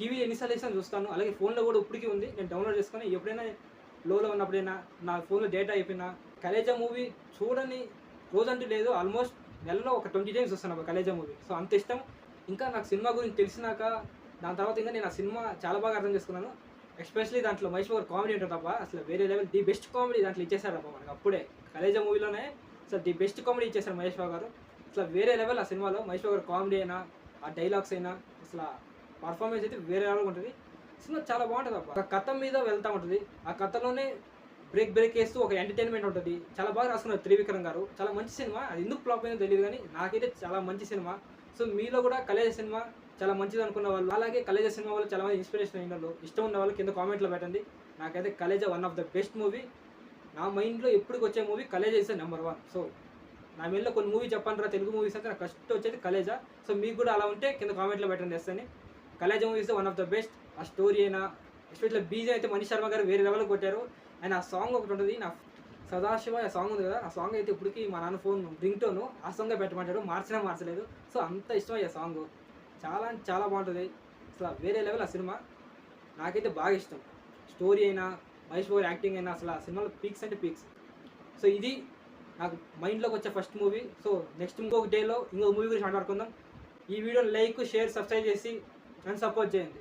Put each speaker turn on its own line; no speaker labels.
TV ఎన్నిసార్లు వేసినా చూస్తాను. అలాగే ఫోన్లో కూడా ఇప్పటికీ ఉంది. నేను డౌన్లోడ్ చేసుకొని ఎప్పుడైనా లోలో ఉన్నప్పుడైనా నా ఫోన్లో డేటా అయిపోయినా కలేజా మూవీ చూడని రోజంటూ లేదు. ఆల్మోస్ట్ నెలలో ఒక 20 టైమ్స్ చూస్తాను కలేజా మూవీ. సో అంత ఇష్టం. ఇంకా నాకు సినిమా గురించి తెలిసినాక దాని తర్వాత ఇంకా నేను ఆ సినిమా చాలా బాగా అర్థం చేసుకున్నాను. ఎస్పెషల్లీ దాంట్లో మహేష్ బాబు కామెడీ ఉంటుంది తప్ప అసలు వేరే లెవెల్ ది బెస్ట్ కామెడీ దాంట్లో ఇచ్చేసారబ్బా మనకు అప్పుడే. కలేజా మూవీలోనే అసలు ది బెస్ట్ కామెడీ ఇచ్చేసారు మహేష్ బాబు గారు. అసలు వేరే లెవెల్ ఆ సినిమాలో మహేష్ బాబు గారు కామెడీ అయినా ఆ డైలాగ్స్ అయినా అసలు పర్ఫార్మెన్స్ అయితే వేరే లెవెల్గా ఉంటుంది. సినిమా చాలా బాగుంటుంది అబ్బా. ఒక కథ మీద వెళ్తూ ఉంటుంది. ఆ కథలోనే బ్రేక్ వేస్తూ ఒక ఎంటర్టైన్మెంట్ ఉంటుంది. చాలా బాగా రాసుకున్నారు త్రివిక్రమ్ గారు. చాలా మంచి సినిమా. అది ఎందుకు ఫ్లాప్ అయిందో తెలియదు కానీ నాకైతే చాలా మంచి సినిమా. సో మీలో కూడా కలేజా సినిమా చాలా మంచిది అనుకున్న వాళ్ళు, అలాగే కలేజా సినిమా వాళ్ళు చాలా మంది ఇన్స్పిరేషన్ అయిన వాళ్ళు, ఇష్టం ఉన్న వాళ్ళు కింద కామెంట్లో పెట్టండి. నాకైతే Khaleja one of the best movie. నా మైండ్లో ఎప్పటికి వచ్చే movie Khaleja is number 1. So నా మైండ్లో కొన్ని మూవీ చెప్పండి రా తెలుగు మూవీస్ అంటే నాకు ఫస్ట్ వచ్చేది కలేజా. సో మీకు కూడా అలా ఉంటే కింద కామెంట్లో పెట్టండి వేస్తాను. Khaleja movies one of the best. ఆ స్టోరీ అయినా ఎస్పెషల్లీ బీజం అయితే మనీష్ శర్మ గారు వేరే లెవెల్కి కొట్టారు. అండ్ ఆ సాంగ్ ఒకటి ఉంటుంది, నా సదాశివ ఆ సాంగ్ ఉంది కదా, ఆ సాంగ్ అయితే ఇప్పటికి మా నాన్న ఫోన్ రింగ్ టోను ఆ సాంగ్గా పెట్టమంటాడు. మార్చలేదు. సో అంత ఇష్టం ఆ సాంగ్. చాలా అంటే చాలా బాగుంటుంది. అసలు వేరే లెవెల్ ఆ సినిమా. నాకైతే బాగా ఇష్టం. స్టోరీ అయినా మహేష్ బాబు యాక్టింగ్ అయినా అసలు ఆ సినిమాలో పీక్స్ అంటే పీక్స్. సో ఇది నాకు మైండ్లోకి వచ్చే ఫస్ట్ మూవీ. సో నెక్స్ట్ ఇంకొక డేలో ఇంకొక మూవీ గురించి మాట్లాడుకుందాం. ఈ వీడియోని లైక్, షేర్, సబ్స్క్రైబ్ చేసి నన్ను సపోర్ట్ చేయండి.